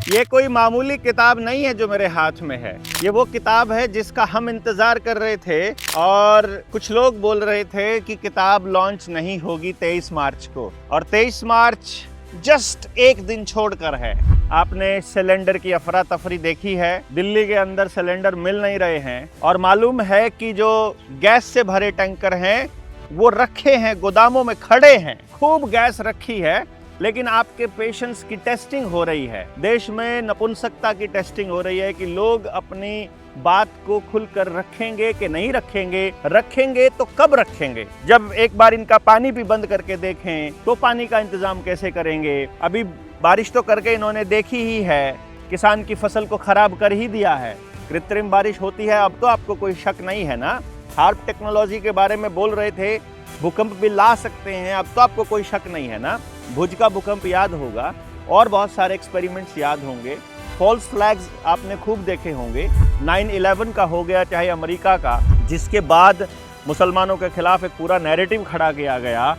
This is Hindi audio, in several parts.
ये कोई मामूली किताब नहीं है जो मेरे हाथ में है। ये वो किताब है जिसका हम इंतजार कर रहे थे और कुछ लोग बोल रहे थे कि किताब लॉन्च नहीं होगी 23 मार्च को, और 23 मार्च जस्ट एक दिन छोड़कर है। आपने सिलेंडर की अफरा तफरी देखी है। दिल्ली के अंदर सिलेंडर मिल नहीं रहे हैं और मालूम है कि जो गैस से भरे टैंकर हैं वो रखे हैं, गोदामों में खड़े हैं, खूब गैस रखी है, लेकिन आपके पेशेंस की टेस्टिंग हो रही है। देश में नपुंसकता की टेस्टिंग हो रही है कि लोग अपनी बात को खुलकर रखेंगे कि नहीं रखेंगे। रखेंगे तो कब रखेंगे? जब एक बार इनका पानी भी बंद करके देखें तो पानी का इंतजाम कैसे करेंगे? अभी बारिश तो करके इन्होंने देखी ही है, किसान की फसल को खराब कर ही दिया है। कृत्रिम बारिश होती है, अब तो आपको कोई शक नहीं है ना। हार्प टेक्नोलॉजी के बारे में बोल रहे थे, भूकंप भी ला सकते हैं, अब तो आपको कोई शक नहीं है ना। भुज का भूकंप याद होगा और बहुत सारे एक्सपेरिमेंट्स याद होंगे। फॉल्स फ्लैग्स आपने खूब देखे होंगे। 9/11 का हो गया, चाहे अमेरिका का, जिसके बाद मुसलमानों के खिलाफ एक पूरा नैरेटिव खड़ा किया गया,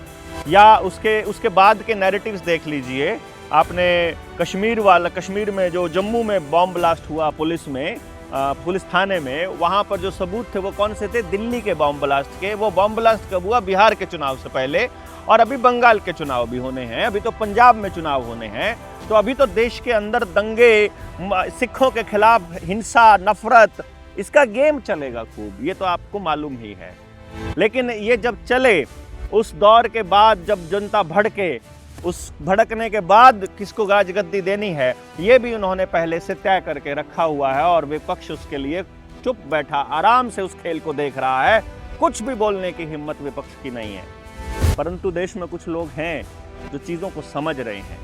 या उसके बाद के नैरेटिव्स देख लीजिए। आपने कश्मीर में जो जम्मू में बॉम्ब ब्लास्ट हुआ पुलिस थाने में, वहाँ पर जो सबूत थे वो कौन से थे? दिल्ली के बॉम्ब ब्लास्ट के। वो बॉम्ब ब्लास्ट कब हुआ? बिहार के चुनाव से पहले, और अभी बंगाल के चुनाव भी होने हैं, अभी तो पंजाब में चुनाव होने हैं। तो अभी तो देश के अंदर दंगे, सिखों के खिलाफ हिंसा, नफरत, इसका गेम चलेगा खूब, ये तो आपको मालूम ही है। लेकिन ये जब चले, उस दौर के बाद जब जनता भड़के, उस भड़कने के बाद किसको गाजगद्दी देनी है, ये भी उन्होंने पहले से तय करके रखा हुआ है, और विपक्ष उसके लिए चुप बैठा आराम से उस खेल को देख रहा है। कुछ भी बोलने की हिम्मत विपक्ष की नहीं है। परंतु देश में कुछ लोग हैं जो चीज़ों को समझ रहे हैं।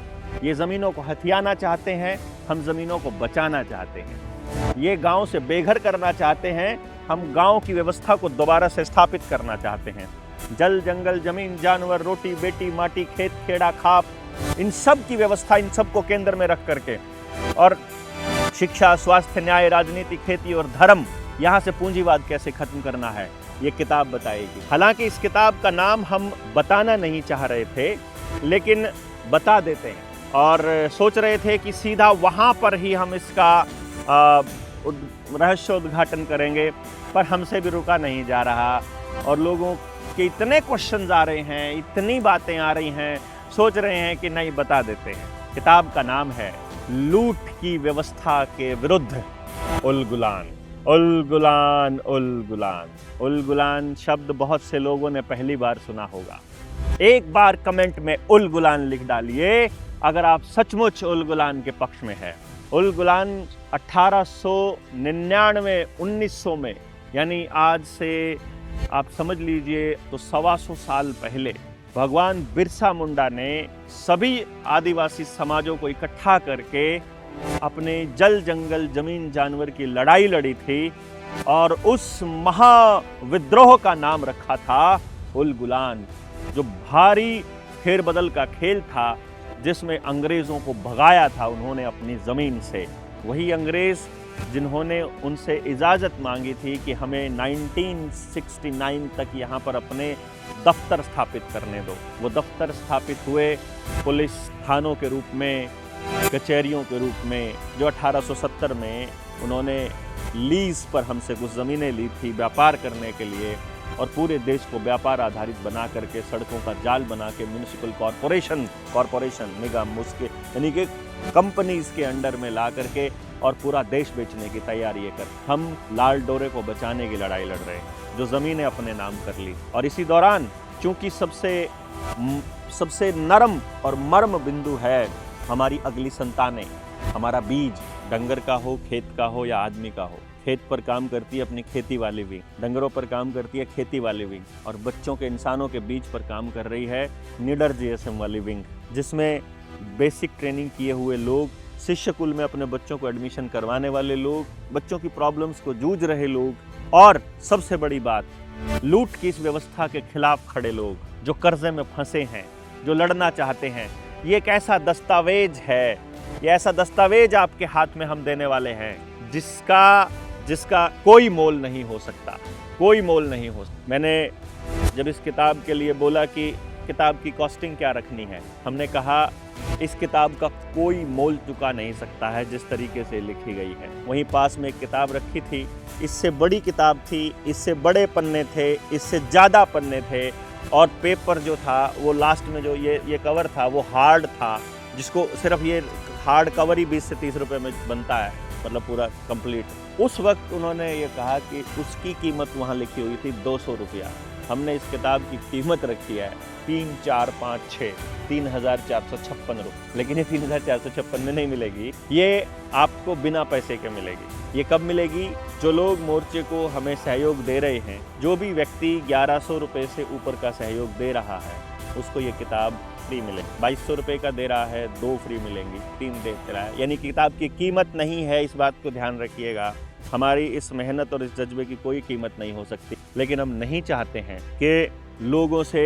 ये ज़मीनों को हथियाना चाहते हैं, हम ज़मीनों को बचाना चाहते हैं। ये गांव से बेघर करना चाहते हैं, हम गांव की व्यवस्था को दोबारा से स्थापित करना चाहते हैं। जल, जंगल, जमीन, जानवर, रोटी, बेटी, माटी, खेत, खेड़ा, खाप, इन सब की व्यवस्था, इन सब को केंद्र में रख करके, और शिक्षा, स्वास्थ्य, न्याय, राजनीति, खेती और धर्म, यहाँ से पूंजीवाद कैसे खत्म करना है, ये किताब बताएगी। हालांकि इस किताब का नाम हम बताना नहीं चाह रहे थे, लेकिन बता देते हैं, और सोच रहे थे कि सीधा वहाँ पर ही हम इसका रहस्योद्घाटन करेंगे, पर हमसे भी रुका नहीं जा रहा, और लोगों के इतने क्वेश्चंस आ रहे हैं, इतनी बातें आ रही हैं, सोच रहे हैं कि नहीं, बता देते हैं। किताब का नाम है लूट की व्यवस्था के विरुद्ध उल गुलान। उल गुलान, उल गुलान, उल गुलान शब्द बहुत से लोगों ने पहली बार सुना होगा। एक बार कमेंट में उल गुलान लिख डालिए अगर आप सचमुच उल गुलान के पक्ष में है। उल गुलान 1899 1900 में, यानी आज से आप समझ लीजिए तो 125 साल पहले, भगवान बिरसा मुंडा ने सभी आदिवासी समाजों को इकट्ठा करके अपने जल, जंगल, जमीन, जानवर की लड़ाई लड़ी थी, और उस महाविद्रोह का नाम रखा था उल गुलान, जो भारी फेरबदल का खेल था, जिसमें अंग्रेजों को भगाया था उन्होंने अपनी ज़मीन से। वही अंग्रेज़ जिन्होंने उनसे इजाज़त मांगी थी कि हमें 1969 तक यहाँ पर अपने दफ्तर स्थापित करने दो। वो दफ्तर स्थापित हुए पुलिस थानों के रूप में, कचहरियों के रूप में, जो 1870 में उन्होंने लीज पर हमसे कुछ ज़मीनें ली थी व्यापार करने के लिए, और पूरे देश को व्यापार आधारित बना करके, सड़कों का जाल बना के, म्यूनिसिपल कॉरपोरेशन निगम, उसके यानी कि कंपनीज के अंडर में ला करके, और पूरा देश बेचने की तैयारी कर, हम लाल डोरे को बचाने की लड़ाई लड़ रहे हैं, जो ज़मीनें अपने नाम कर ली। और इसी दौरान चूंकि सबसे नरम और मर्म बिंदु है हमारी अगली संतानें, हमारा बीज, डंगर का हो, खेत का हो या आदमी का हो। खेत पर काम करती है अपनी खेती वाली विंग, डंगरों पर काम करती है खेती वाली विंग, और बच्चों के, इंसानों के बीज पर काम कर रही है निडर GSM वाली विंग, जिसमें बेसिक ट्रेनिंग किए हुए लोग, शिष्य कुल में अपने बच्चों को एडमिशन करवाने वाले लोग, बच्चों की प्रॉब्लम्स को जूझ रहे लोग, और सबसे बड़ी बात, लूट की इस व्यवस्था के खिलाफ खड़े लोग, जो कर्जे में फंसे हैं, जो लड़ना चाहते हैं। ये एक ऐसा दस्तावेज है, ये ऐसा दस्तावेज आपके हाथ में हम देने वाले हैं, जिसका कोई मोल नहीं हो सकता, कोई मोल नहीं हो सकता। मैंने जब इस किताब के लिए बोला कि किताब की कॉस्टिंग क्या रखनी है। हमने कहा इस किताब का कोई मोल चुका नहीं सकता है जिस तरीके से लिखी गई है। वहीं पास में एक किताब रखी थी, इससे बड़ी किताब थी, इससे बड़े पन्ने थे, इससे ज़्यादा पन्ने थे, और पेपर जो था वो लास्ट में जो ये कवर था वो हार्ड था, जिसको सिर्फ ये हार्ड कवर ही 20 से 30 रुपए में बनता है, मतलब पूरा कंप्लीट। उस वक्त उन्होंने ये कहा कि उसकी कीमत वहाँ लिखी हुई थी 200 रुपया। हमने इस किताब की कीमत रखी है 3, 4, 5, 6 3,456 रुपये। लेकिन ये 3,456 में नहीं मिलेगी, ये आपको बिना पैसे के मिलेगी। ये कब मिलेगी? जो लोग मोर्चे को हमें सहयोग दे रहे हैं, जो भी व्यक्ति 1100 रुपये से ऊपर का सहयोग दे रहा है, उसको ये किताब फ्री मिले। 2200 रुपये का दे रहा है, 2 फ्री मिलेंगी, 3 दे रहा है। यानी किताब की कीमत नहीं है, इस बात को ध्यान रखिएगा। हमारी इस मेहनत और इस जज्बे की कोई कीमत नहीं हो सकती। लेकिन हम नहीं चाहते हैं कि लोगों से,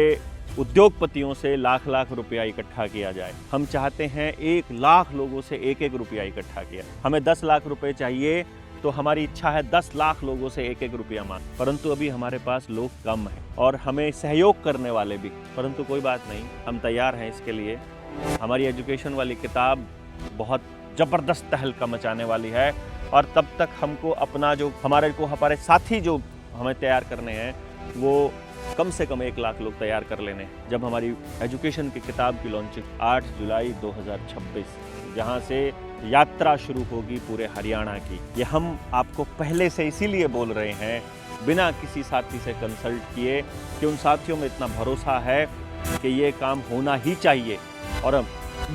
उद्योगपतियों से लाख लाख रुपया इकट्ठा किया जाए। हम चाहते हैं 1 लाख लोगों से 1-1 रुपया इकट्ठा किया। हमें 10 लाख रुपए चाहिए तो हमारी इच्छा है 10 लाख लोगों से 1-1 रुपया मांग, परंतु अभी हमारे पास लोग कम हैं और हमें सहयोग करने वाले भी, परंतु कोई बात नहीं, हम तैयार हैं इसके लिए। हमारी एजुकेशन वाली किताब बहुत ज़बरदस्त तहलका मचाने वाली है, और तब तक हमको अपना जो हमारे साथी जो हमें तैयार करने हैं, वो कम से कम 1 लाख लोग तैयार कर लेने, जब हमारी एजुकेशन की किताब की लॉन्चिंग 8 जुलाई 2026, जहां से यात्रा शुरू होगी पूरे हरियाणा की। ये हम आपको पहले से इसीलिए बोल रहे हैं, बिना किसी साथी से कंसल्ट किए, कि उन साथियों में इतना भरोसा है कि ये काम होना ही चाहिए और हम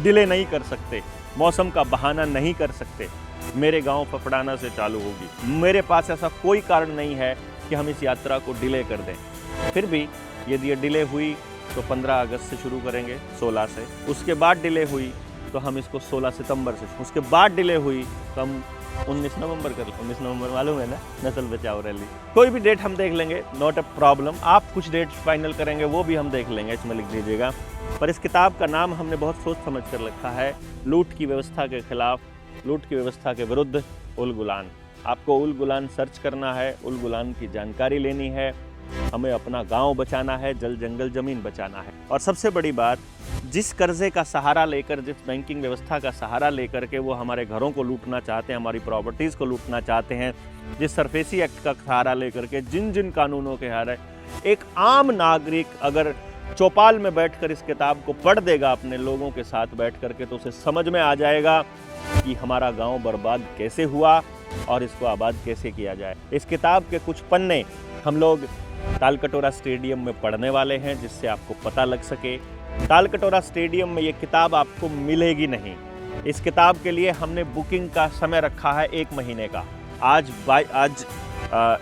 डिले नहीं कर सकते, मौसम का बहाना नहीं कर सकते। मेरे गांव फफड़ाना से चालू होगी, मेरे पास ऐसा कोई कारण नहीं है कि हम इस यात्रा को डिले कर दें। फिर भी यदि ये डिले हुई तो 15 अगस्त से शुरू करेंगे, 16 से, उसके बाद डिले हुई तो हम इसको 16 सितंबर से, उसके बाद डिले हुई तो हम 19 नवंबर कर लें। 19 नवंबर मालूम है ना, नस्ल बचाओ रैली। कोई भी डेट हम देख लेंगे, नॉट अ प्रॉब्लम। आप कुछ डेट फाइनल करेंगे वो भी हम देख लेंगे, इसमें लिख दीजिएगा। पर इस किताब का नाम हमने बहुत सोच समझ कर रखा है, लूट की व्यवस्था के खिलाफ, लूट की व्यवस्था के विरुद्ध उल गुलान। आपको उल गुलान सर्च करना है, उल गुलान की जानकारी लेनी है, हमें अपना गांव बचाना है, जल जंगल जमीन बचाना है। और सबसे बड़ी बात, जिस कर्जे का सहारा लेकर, जिस बैंकिंग व्यवस्था का सहारा लेकर के वो हमारे घरों को लूटना चाहते हैं, हमारी प्रॉपर्टीज़ को लूटना चाहते हैं, जिस सरफेसी एक्ट का सहारा लेकर के, जिन जिन कानूनों के सहारे, एक आम नागरिक अगर चौपाल में बैठकर इस किताब को पढ़ देगा अपने लोगों के साथ बैठ करके, तो उसे समझ में आ जाएगा कि हमारा गांव बर्बाद कैसे हुआ और इसको आबाद कैसे किया जाए। इस किताब के कुछ पन्ने हम लोग तालकटोरा स्टेडियम में पढ़ने वाले हैं, जिससे आपको पता लग सके। तालकटोरा स्टेडियम में ये किताब आपको मिलेगी नहीं। इस किताब के लिए हमने बुकिंग का समय रखा है 1 महीने का। आज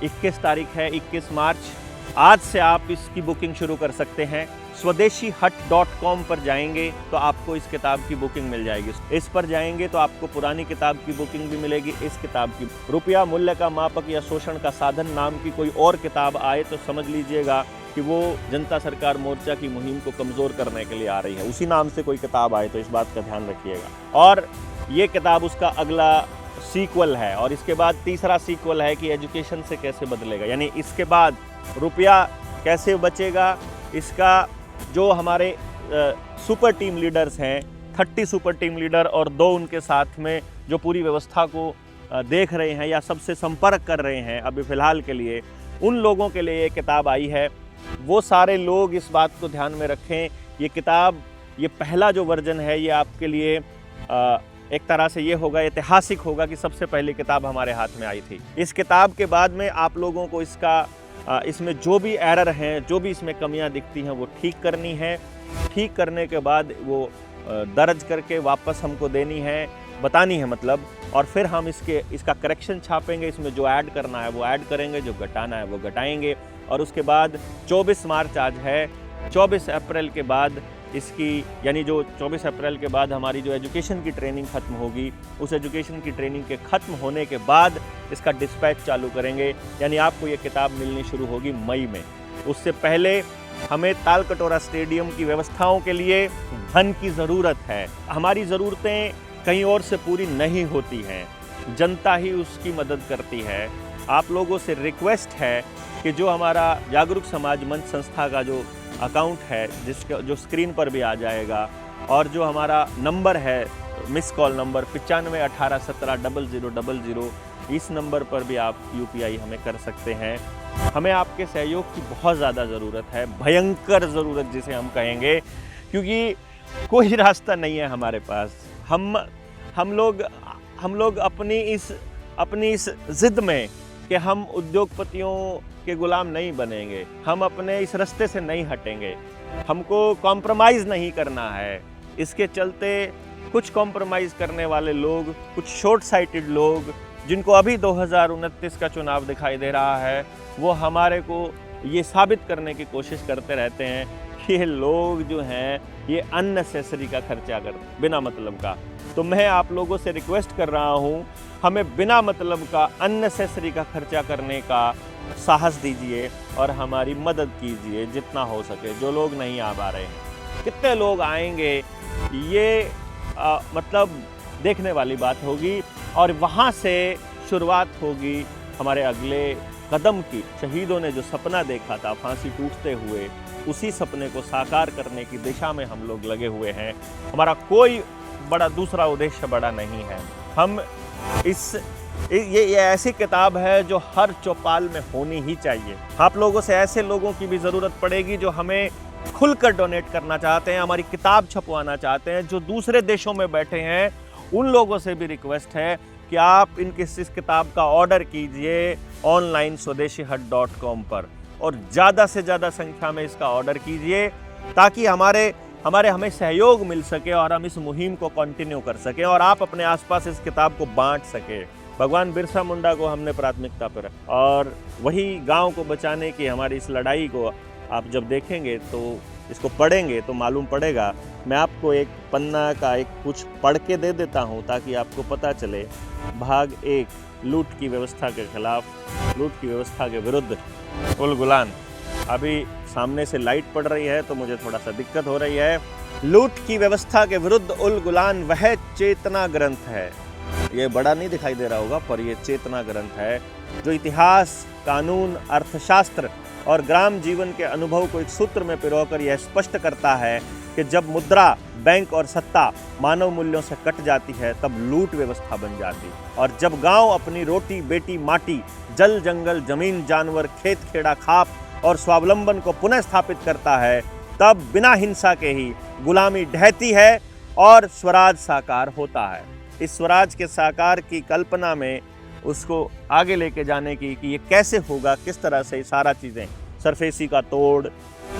21 तारीख है, 21 मार्च। आज से आप इसकी बुकिंग शुरू कर सकते हैं। स्वदेशीहट.com पर जाएंगे तो आपको इस किताब की बुकिंग मिल जाएगी। इस पर जाएंगे तो आपको पुरानी किताब की बुकिंग भी मिलेगी। इस किताब की रुपया मूल्य का मापक या शोषण का साधन नाम की कोई और किताब आए तो समझ लीजिएगा कि वो जनता सरकार मोर्चा की मुहिम को कमज़ोर करने के लिए आ रही है। उसी नाम से कोई किताब आए तो इस बात का ध्यान रखिएगा। और ये किताब उसका अगला सीक्वल है, और इसके बाद तीसरा सीक्वल है कि एजुकेशन से कैसे बदलेगा, यानी इसके बाद रुपया कैसे बचेगा। इसका जो हमारे सुपर टीम लीडर्स हैं, 30 सुपर टीम लीडर और 2 उनके साथ में जो पूरी व्यवस्था को देख रहे हैं या सबसे संपर्क कर रहे हैं अभी फ़िलहाल के लिए, उन लोगों के लिए ये किताब आई है। वो सारे लोग इस बात को ध्यान में रखें, ये किताब, ये पहला जो वर्जन है, ये आपके लिए एक तरह से ये होगा, ऐतिहासिक होगा कि सबसे पहली किताब हमारे हाथ में आई थी। इस किताब के बाद में आप लोगों को इसमें जो भी एरर हैं, जो भी इसमें कमियां दिखती हैं, वो ठीक करनी है। ठीक करने के बाद वो दर्ज करके वापस हमको देनी है, बतानी है मतलब, और फिर हम इसका करेक्शन छापेंगे। इसमें जो ऐड करना है वो ऐड करेंगे, जो घटाना है वो घटाएंगे। और उसके बाद 24 मार्च आज है, 24 अप्रैल के बाद इसकी, यानी जो 24 अप्रैल के बाद हमारी जो एजुकेशन की ट्रेनिंग ख़त्म होगी, उस एजुकेशन की ट्रेनिंग के ख़त्म होने के बाद इसका डिस्पैच चालू करेंगे। यानी आपको ये किताब मिलनी शुरू होगी मई में। उससे पहले हमें तालकटोरा स्टेडियम की व्यवस्थाओं के लिए धन की ज़रूरत है। हमारी ज़रूरतें कहीं और से पूरी नहीं होती हैं, जनता ही उसकी मदद करती है। आप लोगों से रिक्वेस्ट है कि जो हमारा जागरूक समाज मंच संस्था का जो अकाउंट है जिसका जो स्क्रीन पर भी आ जाएगा, और जो हमारा नंबर है मिस कॉल नंबर 95 18 17 0000, इस नंबर पर भी आप यूपीआई हमें कर सकते हैं। हमें आपके सहयोग की बहुत ज़्यादा ज़रूरत है, भयंकर ज़रूरत जिसे हम कहेंगे, क्योंकि कोई रास्ता नहीं है हमारे पास। हम लोग अपनी इस ज़िद में कि हम उद्योगपतियों के गुलाम नहीं बनेंगे, हम अपने इस रास्ते से नहीं हटेंगे, हमको कॉम्प्रोमाइज़ नहीं करना है। इसके चलते कुछ कॉम्प्रोमाइज़ करने वाले लोग, कुछ शॉर्ट साइटेड लोग, जिनको अभी 2029 का चुनाव दिखाई दे रहा है, वो हमारे को ये साबित करने की कोशिश करते रहते हैं कि ये लोग जो हैं ये अननेसेसरी का खर्चा कर बिना मतलब का। तो मैं आप लोगों से रिक्वेस्ट कर रहा हूँ, हमें बिना मतलब का अननेसेसरी का खर्चा करने का साहस दीजिए और हमारी मदद कीजिए जितना हो सके। जो लोग नहीं आ पा रहे हैं, कितने लोग आएंगे ये मतलब देखने वाली बात होगी, और वहाँ से शुरुआत होगी हमारे अगले कदम की। शहीदों ने जो सपना देखा था फांसी टूटते हुए, उसी सपने को साकार करने की दिशा में हम लोग लगे हुए हैं। हमारा कोई बड़ा दूसरा उद्देश्य बड़ा नहीं है। हम ये ऐसी किताब है जो हर चौपाल में होनी ही चाहिए। आप लोगों से ऐसे लोगों की भी ज़रूरत पड़ेगी जो हमें खुलकर डोनेट करना चाहते हैं, हमारी किताब छपवाना चाहते हैं। जो दूसरे देशों में बैठे हैं उन लोगों से भी रिक्वेस्ट है कि आप इस किताब का ऑर्डर कीजिए ऑनलाइन swdeshihut.com पर, और ज़्यादा से ज़्यादा संख्या में इसका ऑर्डर कीजिए, ताकि हमें सहयोग मिल सके और हम इस मुहिम को कंटिन्यू कर सकें और आप अपने आसपास इस किताब को बांट सके। भगवान बिरसा मुंडा को हमने प्राथमिकता पर रखा, और वही गांव को बचाने की हमारी इस लड़ाई को आप जब देखेंगे तो इसको पढ़ेंगे तो मालूम पड़ेगा। मैं आपको एक पन्ना का एक कुछ पढ़ के दे देता हूं ताकि आपको पता चले। भाग 1, लूट की व्यवस्था के खिलाफ, लूट की व्यवस्था के विरुद्ध उल गुलान। अभी सामने से लाइट पड़ रही है तो मुझे थोड़ा सा दिक्कत हो रही है। लूट की व्यवस्था के विरुद्ध उल गुलान वह चेतना ग्रंथ है, ये बड़ा नहीं दिखाई दे रहा होगा पर यह चेतना ग्रंथ है, जो इतिहास, कानून, अर्थशास्त्र और ग्राम जीवन के अनुभव को एक सूत्र में पिरोकर यह स्पष्ट करता है कि जब मुद्रा, बैंक और सत्ता मानव मूल्यों से कट जाती है तब लूट व्यवस्था बन जाती, और जब गांव अपनी रोटी बेटी माटी, जल जंगल जमीन जानवर खेत खेड़ा खाप और स्वावलंबन को पुनः स्थापित करता है, तब बिना हिंसा के ही गुलामी ढहती है और स्वराज साकार होता है। इस स्वराज के साकार की कल्पना में उसको आगे लेके जाने की कि ये कैसे होगा, किस तरह से सारा चीज़ें, सरफेसी का तोड़,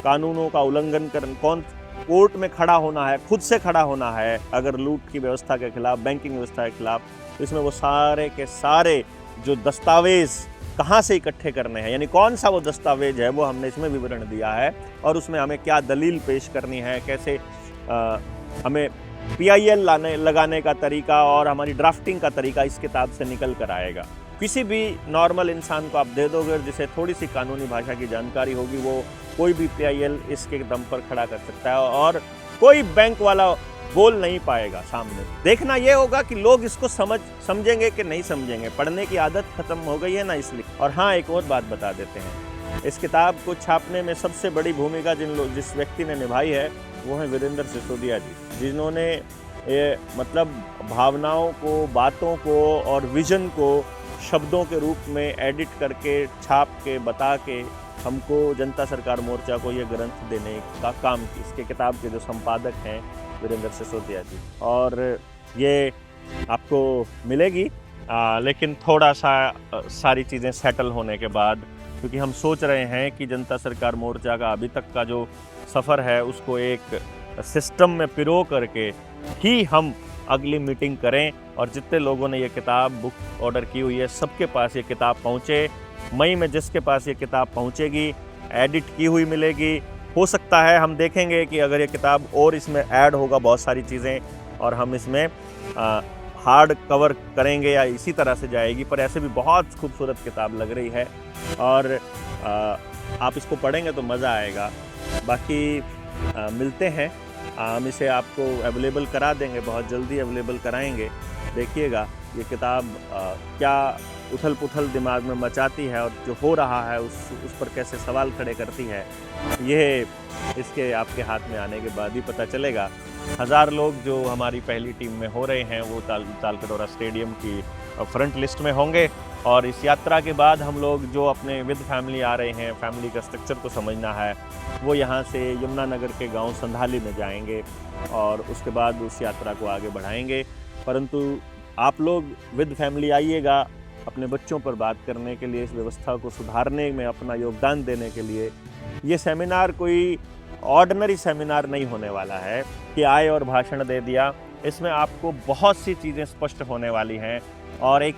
कानूनों का उल्लंघन करना, कौन कोर्ट में खड़ा होना है, खुद से खड़ा होना है अगर लूट की व्यवस्था के खिलाफ, बैंकिंग व्यवस्था के खिलाफ, तो इसमें वो सारे के सारे जो दस्तावेज कहाँ से इकट्ठे करने हैं, यानी कौन सा वो दस्तावेज है, वो हमने इसमें विवरण दिया है, और उसमें हमें क्या दलील पेश करनी है, कैसे हमें PIL लगाने का तरीका और हमारी ड्राफ्टिंग का तरीका इस किताब से निकल कर आएगा। किसी भी नॉर्मल इंसान को आप दे दोगे जिसे थोड़ी सी कानूनी भाषा की जानकारी होगी, वो कोई भी PIL इसके दम पर खड़ा कर सकता है, और कोई बैंक वाला बोल नहीं पाएगा सामने। देखना ये होगा कि लोग इसको समझेंगे कि नहीं समझेंगे। पढ़ने की आदत खत्म हो गई है ना, इसलिए। और हाँ, एक और बात बता देते हैं, इस किताब को छापने में सबसे बड़ी भूमिका जिस व्यक्ति ने निभाई है वो है वीरेंद्र सिसोदिया जी, जिन्होंने ये मतलब भावनाओं को, बातों को और विजन को शब्दों के रूप में एडिट करके, छाप के, बता के हमको जनता सरकार मोर्चा को ये ग्रंथ देने का काम की। इसके किताब के जो संपादक हैं वीरेंद्र सिसोदिया जी, और ये आपको मिलेगी लेकिन थोड़ा सा सारी चीज़ें सेटल होने के बाद, क्योंकि हम सोच रहे हैं कि जनता सरकार मोर्चा का अभी तक का जो सफ़र है उसको एक सिस्टम में पिरो करके ही हम अगली मीटिंग करें, और जितने लोगों ने ये किताब बुक ऑर्डर की हुई है सबके पास ये किताब पहुँचे। मई में जिसके पास ये किताब पहुँचेगी एडिट की हुई मिलेगी। हो सकता है हम देखेंगे कि अगर ये किताब और इसमें ऐड होगा बहुत सारी चीज़ें, और हम इसमें हार्ड कवर करेंगे या इसी तरह से जाएगी, पर ऐसे भी बहुत खूबसूरत किताब लग रही है, और आप इसको पढ़ेंगे तो मज़ा आएगा। बाकी मिलते हैं, हम इसे आपको अवेलेबल करा देंगे, बहुत जल्दी अवेलेबल कराएंगे। देखिएगा ये किताब क्या उथल पुथल दिमाग में मचाती है और जो हो रहा है उस पर कैसे सवाल खड़े करती है, ये इसके आपके हाथ में आने के बाद ही पता चलेगा। 1000 लोग जो हमारी पहली टीम में हो रहे हैं वो तालकटोरा स्टेडियम की फ्रंट लिस्ट में होंगे। और इस यात्रा के बाद हम लोग जो अपने विद फैमिली आ रहे हैं, फैमिली का स्ट्रक्चर को समझना है, वो यहाँ से यमुनानगर के गांव संधाली में जाएंगे और उसके बाद उस यात्रा को आगे बढ़ाएंगे। परंतु आप लोग विद फैमिली आइएगा अपने बच्चों पर बात करने के लिए, इस व्यवस्था को सुधारने में अपना योगदान देने के लिए। ये सेमिनार कोई ऑर्डिनरी सेमिनार नहीं होने वाला है कि आए और भाषण दे दिया। इसमें आपको बहुत सी चीज़ें स्पष्ट होने वाली हैं और एक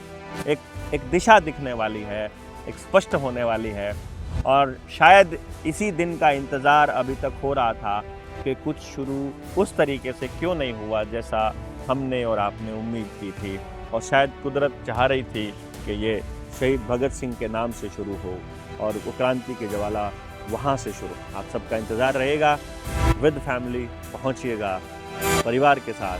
दिशा दिखने वाली है, एक स्पष्ट होने वाली है। और शायद इसी दिन का इंतज़ार अभी तक हो रहा था कि कुछ शुरू उस तरीके से क्यों नहीं हुआ जैसा हमने और आपने उम्मीद की थी। और शायद कुदरत चाह रही थी कि ये शहीद भगत सिंह के नाम से शुरू हो और वो क्रांति की ज्वाला वहाँ से शुरू। आप सबका इंतज़ार रहेगा। विद फैमिली पहुँचिएगा परिवार के साथ,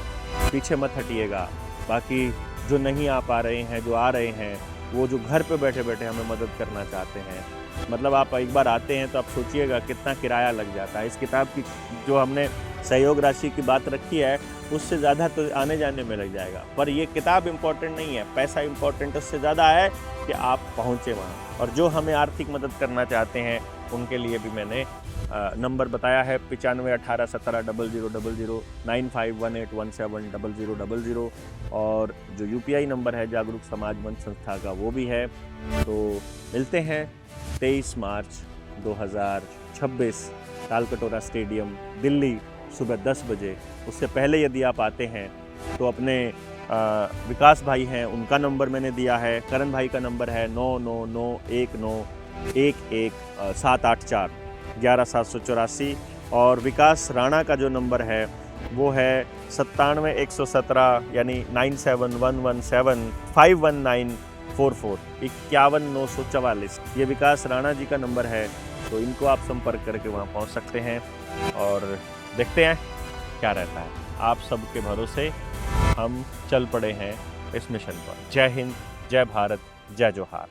पीछे मत हटिएगा। बाकी जो नहीं आ पा रहे हैं, जो आ रहे हैं, वो जो घर पे बैठे बैठे हमें मदद करना चाहते हैं, मतलब आप एक बार आते हैं तो आप सोचिएगा कितना किराया लग जाता है। इस किताब की जो हमने सहयोग राशि की बात रखी है उससे ज़्यादा तो आने जाने में लग जाएगा। पर ये किताब इम्पोर्टेंट नहीं है, पैसा इम्पोर्टेंट उससे ज़्यादा है कि आप पहुँचे वहाँ। और जो हमें आर्थिक मदद करना चाहते हैं उनके लिए भी मैंने नंबर बताया है 95 18 17 0000 9518170000। और जो UPI नंबर है जागरूक समाज मंच संस्था का वो भी है। तो मिलते हैं 23 मार्च 2026 तालकटोरा स्टेडियम दिल्ली सुबह 10 बजे। उससे पहले यदि आप आते हैं तो अपने विकास भाई हैं उनका नंबर मैंने दिया है, करण भाई का नंबर है 9991911784 11784। और विकास राणा का जो नंबर है वो है 97 117 यानी 9711751944 51944। ये विकास राणा जी का नंबर है, तो इनको आप संपर्क करके वहाँ पहुँच सकते हैं। और देखते हैं क्या रहता है। आप सबके भरोसे हम चल पड़े हैं इस मिशन पर। जय हिंद, जय भारत, जय जोहार।